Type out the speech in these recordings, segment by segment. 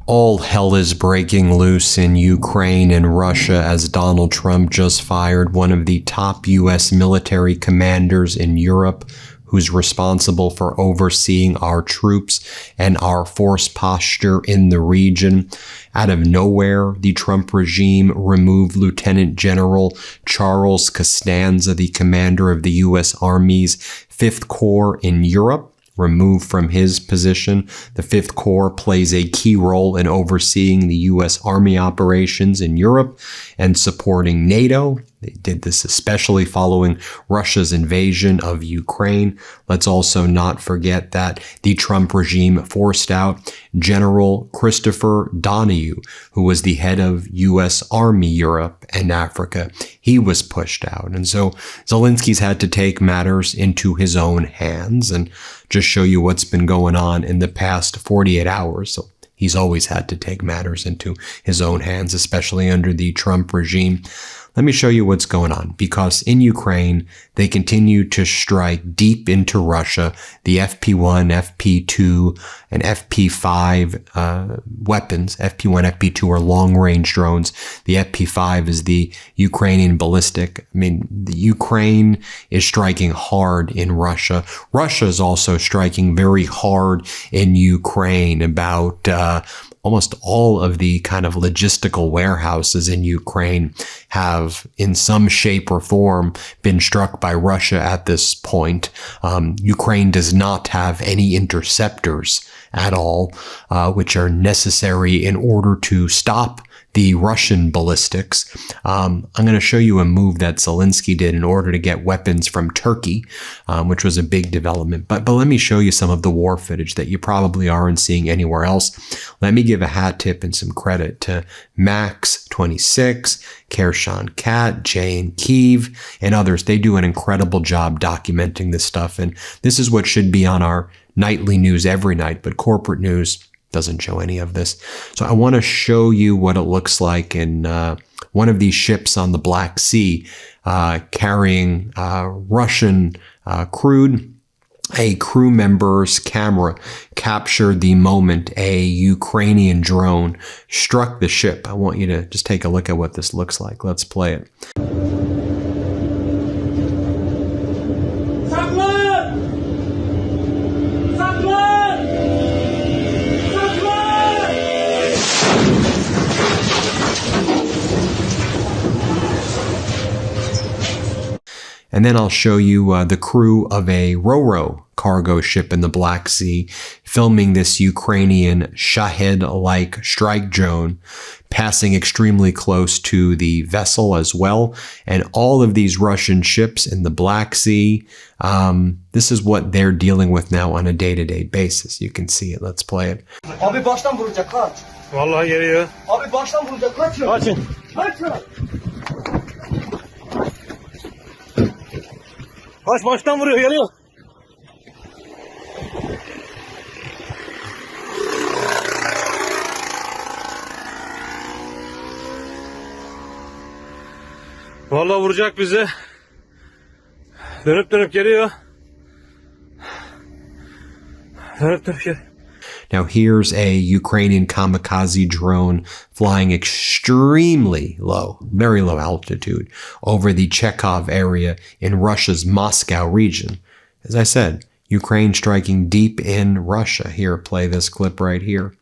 All hell is breaking loose in Ukraine and Russia as Donald Trump just fired one of the top U.S. military commanders in Europe, who's responsible for overseeing our troops and our force posture in the region. Out of nowhere, the Trump regime removed Lieutenant General Charles Costanza, the commander of the U.S. Army's 5th Corps in Europe, removed from his position. The 5th Corps plays a key role in overseeing the U.S. Army operations in Europe and supporting NATO. They did this especially following Russia's invasion of Ukraine. Let's also not forget that the Trump regime forced out General Christopher Donahue, who was the head of U.S. Army Europe and Africa. He was pushed out. And so Zelensky's had to take matters into his own hands and just show you what's been going on in the past 48 hours. So he's always had to take matters into his own hands, especially under the Trump regime. Let me show you what's going on, because in Ukraine, they continue to strike deep into Russia. The FP1, FP2, and FP5 weapons. FP1, FP2 are long-range drones. The FP5 is the Ukrainian ballistic. I mean, the Ukraine is striking hard in Russia. Russia is also striking very hard in Ukraine. About almost all of the kind of logistical warehouses in Ukraine have, in some shape or form, been struck by Russia at this point. Ukraine does not have any interceptors at all, which are necessary in order to stop the Russian ballistics. I'm going to show you a move that Zelenskyy did in order to get weapons from Turkey, which was a big development. But let me show you some of the war footage that you probably aren't seeing anywhere else. Let me give a hat tip and some credit to Max26, Kershawn Cat, Jay and Kiev, and others. They do an incredible job documenting this stuff. And this is what should be on our nightly news every night, but corporate news doesn't show any of this. So I want to show you what it looks like in one of these ships on the Black Sea carrying Russian crude. A crew member's camera captured the moment a Ukrainian drone struck the ship. I want you to just take a look at what this looks like. Let's play it. And then I'll show you the crew of a Ro-Ro cargo ship in the Black Sea filming this Ukrainian Shahed-like strike drone passing extremely close to the vessel as well. And all of these Russian ships in the Black Sea, this is what they're dealing with now on a day-to-day basis. You can see it. Let's play it. Abi baştan vuracak, kaç. Vallahi geliyor. Abi baştan vuracak, kaçın. Kaçın. Kaçın. Baştan vuruyor, geliyor. Vallahi vuracak bizi. Dönüp geliyor. Dönüp geliyor. Now here's a Ukrainian kamikaze drone flying extremely low, very low altitude over the Chekhov area in Russia's Moscow region. As I said, Ukraine striking deep in Russia. Here, play this clip right here.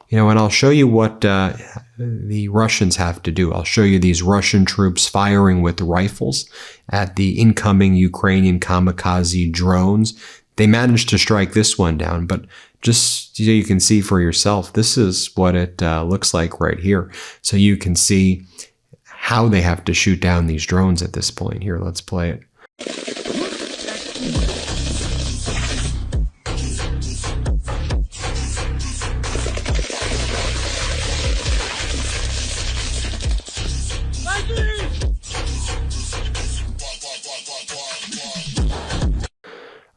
You know, and I'll show you what the Russians have to do. I'll show you these Russian troops firing with rifles at the incoming Ukrainian kamikaze drones. They managed to strike this one down, but just so you can see for yourself, this is what it looks like right here. So you can see how they have to shoot down these drones at this point. Here, let's play it.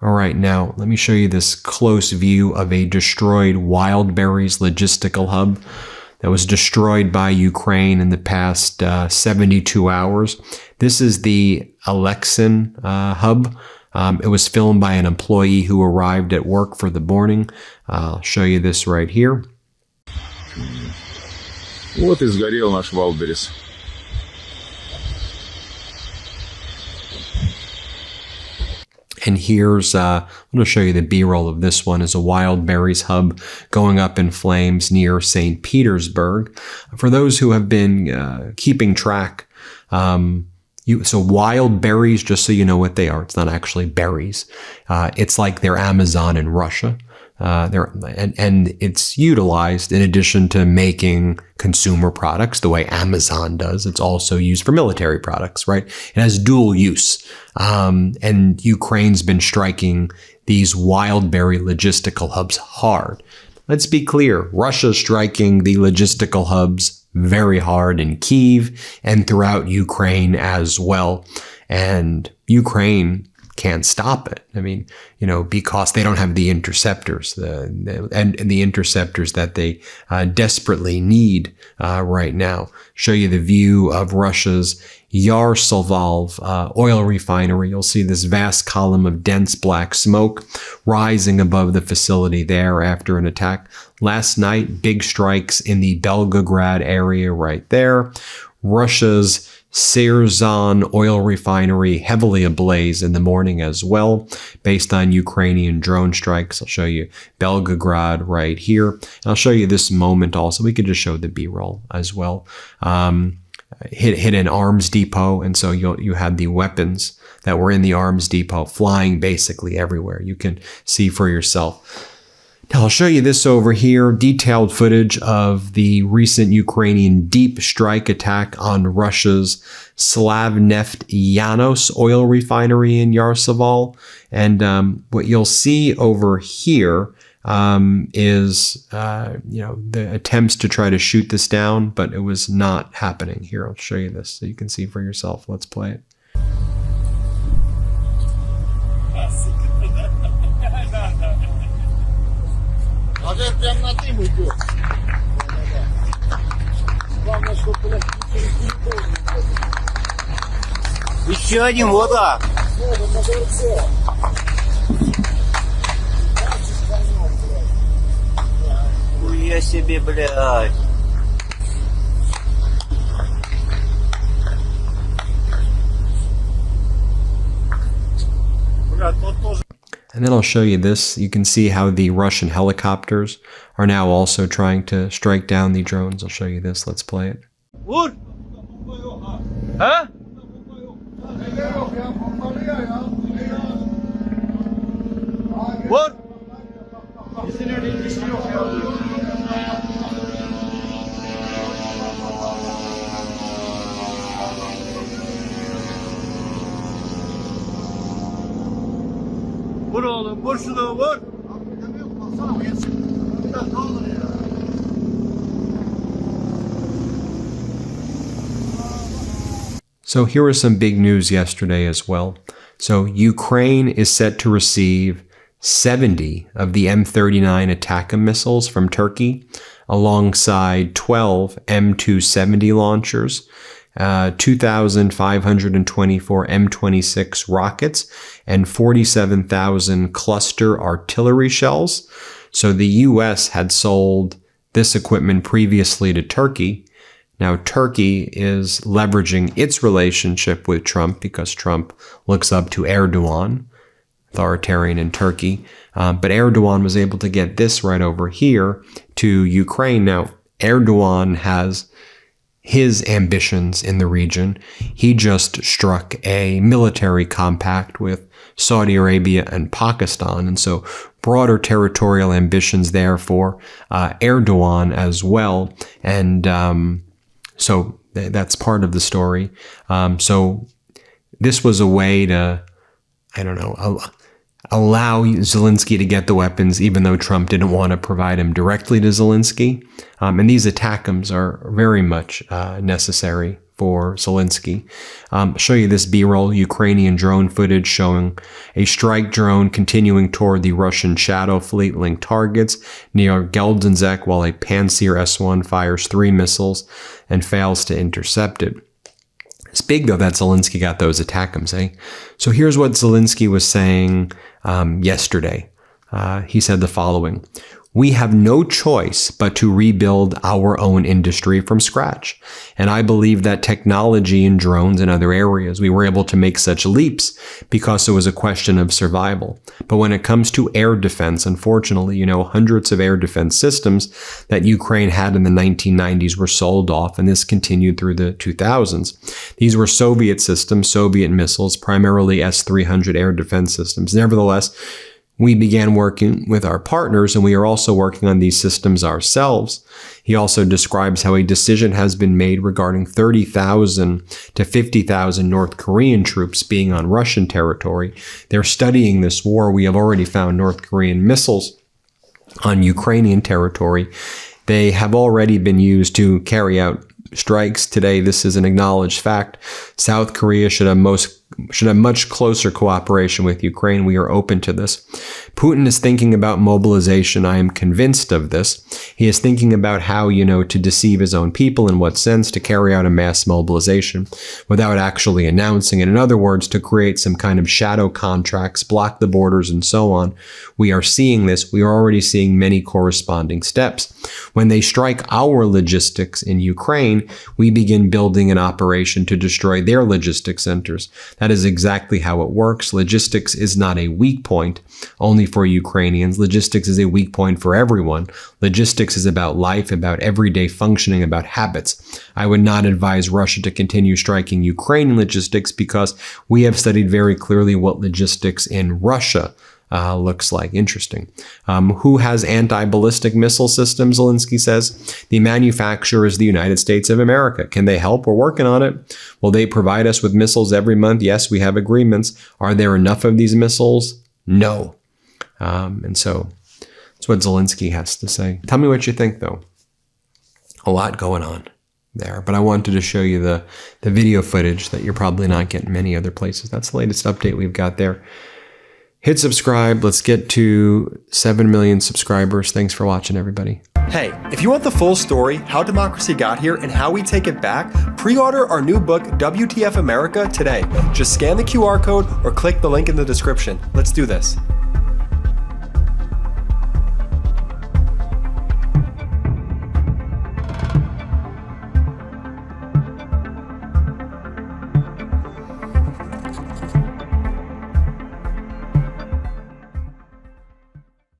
All right, now let me show you this close view of a destroyed Wildberries logistical hub. that was destroyed by Ukraine in the past 72 hours. This is the Alexin hub. It was filmed by an employee who arrived at work for the morning. I'll show you this right here. Вот и сгорел наш Валберес. And here's, I'm going to show you the B-roll of this one, is a wild berries hub going up in flames near St. Petersburg. For those who have been keeping track, so wild berries, just so you know what they are, it's not actually berries. It's like they're Amazon in Russia. And it's utilized in addition to making consumer products the way Amazon does. It's also used for military products, right? It has dual use. And Ukraine's been striking these wild berry logistical hubs hard. Let's be clear. Russia's striking the logistical hubs very hard in Kyiv and throughout Ukraine as well. And Ukraine can't stop it. I mean, because they don't have the interceptors, and the interceptors that they desperately need right now. Show you the view of Russia's Yaroslavl oil refinery. You'll see this vast column of dense black smoke rising above the facility there after an attack. Last night, big strikes in the Belgorod area right there. Russia's Serzan oil refinery heavily ablaze in the morning as well, based on Ukrainian drone strikes. I'll show you Belgorod right here. And I'll show you this moment also. We could just show the B-roll as well. Hit an arms depot, and so you had the weapons that were in the arms depot flying basically everywhere. You can see for yourself. Now, I'll show you this over here, detailed footage of the recent Ukrainian deep strike attack on Russia's Slavneftyanos oil refinery in Yaroslavl. And what you'll see over here is, the attempts to try to shoot this down, but it was not happening. Here, I'll show you this so you can see for yourself. Let's play it. Прям на дым идет. Главное, чтобы еще один, вот так. Хуя себе, блядь. Блядь, тут тоже. And then I'll show you this. You can see how the Russian helicopters are now also trying to strike down the drones. I'll show you this. Let's play it. What? Huh? What? Vur oğlum, vur şunu, vur. So here was some big news yesterday as well. So Ukraine is set to receive 70 of the M39 ATACMS missiles from Turkey, alongside 12 M270 launchers, 2,524 M26 rockets, and 47,000 cluster artillery shells. So the U.S. had sold this equipment previously to Turkey. Now Turkey is leveraging its relationship with Trump because Trump looks up to Erdogan, authoritarian in Turkey. But Erdogan was able to get this right over here to Ukraine. Now Erdogan has his ambitions in the region. He just struck a military compact with Saudi Arabia and Pakistan, and so broader territorial ambitions there for Erdogan as well. And so that's part of the story. So this was a way to, allow Zelenskyy to get the weapons, even though Trump didn't want to provide them directly to Zelenskyy. And these ATACMS are very much necessary for Zelenskyy. Show you this B-roll Ukrainian drone footage showing a strike drone continuing toward the Russian Shadow Fleet-linked targets near Geldenzek while a Pantsir S-1 fires 3 missiles and fails to intercept it. It's big, though, that Zelenskyy got those ATACMS, eh? So here's what Zelenskyy was saying yesterday. He said the following: "We have no choice but to rebuild our own industry from scratch. And I believe that technology in drones and other areas, we were able to make such leaps because it was a question of survival. But when it comes to air defense, unfortunately, hundreds of air defense systems that Ukraine had in the 1990s were sold off, and this continued through the 2000s. These were Soviet systems, Soviet missiles, primarily S-300 air defense systems. Nevertheless, we began working with our partners, and we are also working on these systems ourselves." He also describes how a decision has been made regarding 30,000 to 50,000 North Korean troops being on Russian territory. They're studying this war. We have already found North Korean missiles on Ukrainian territory. They have already been used to carry out strikes. Today, this is an acknowledged fact. South Korea should have much closer cooperation with Ukraine. We are open to this. Putin is thinking about mobilization. I am convinced of this. He is thinking about how, to deceive his own people, in what sense, to carry out a mass mobilization without actually announcing it. In other words, to create some kind of shadow contracts, block the borders, and so on. We are seeing this. We are already seeing many corresponding steps. When they strike our logistics in Ukraine, we begin building an operation to destroy their logistics centers. That is exactly how it works. Logistics is not a weak point only for Ukrainians. Logistics is a weak point for everyone. Logistics is about life, about everyday functioning, about habits. I would not advise Russia to continue striking Ukrainian logistics because we have studied very clearly what logistics in Russia looks like. Interesting. Who has anti-ballistic missile systems, Zelenskyy says? The manufacturer is the United States of America. Can they help? We're working on it. Will they provide us with missiles every month? Yes, we have agreements. Are there enough of these missiles? No. And so that's what Zelenskyy has to say. Tell me what you think, though. A lot going on there, but I wanted to show you the video footage that you're probably not getting many other places. That's the latest update we've got there. Hit subscribe. Let's get to 7 million subscribers. Thanks for watching, everybody. Hey, if you want the full story, how democracy got here and how we take it back, pre-order our new book, WTF America, today. Just scan the QR code or click the link in the description. Let's do this.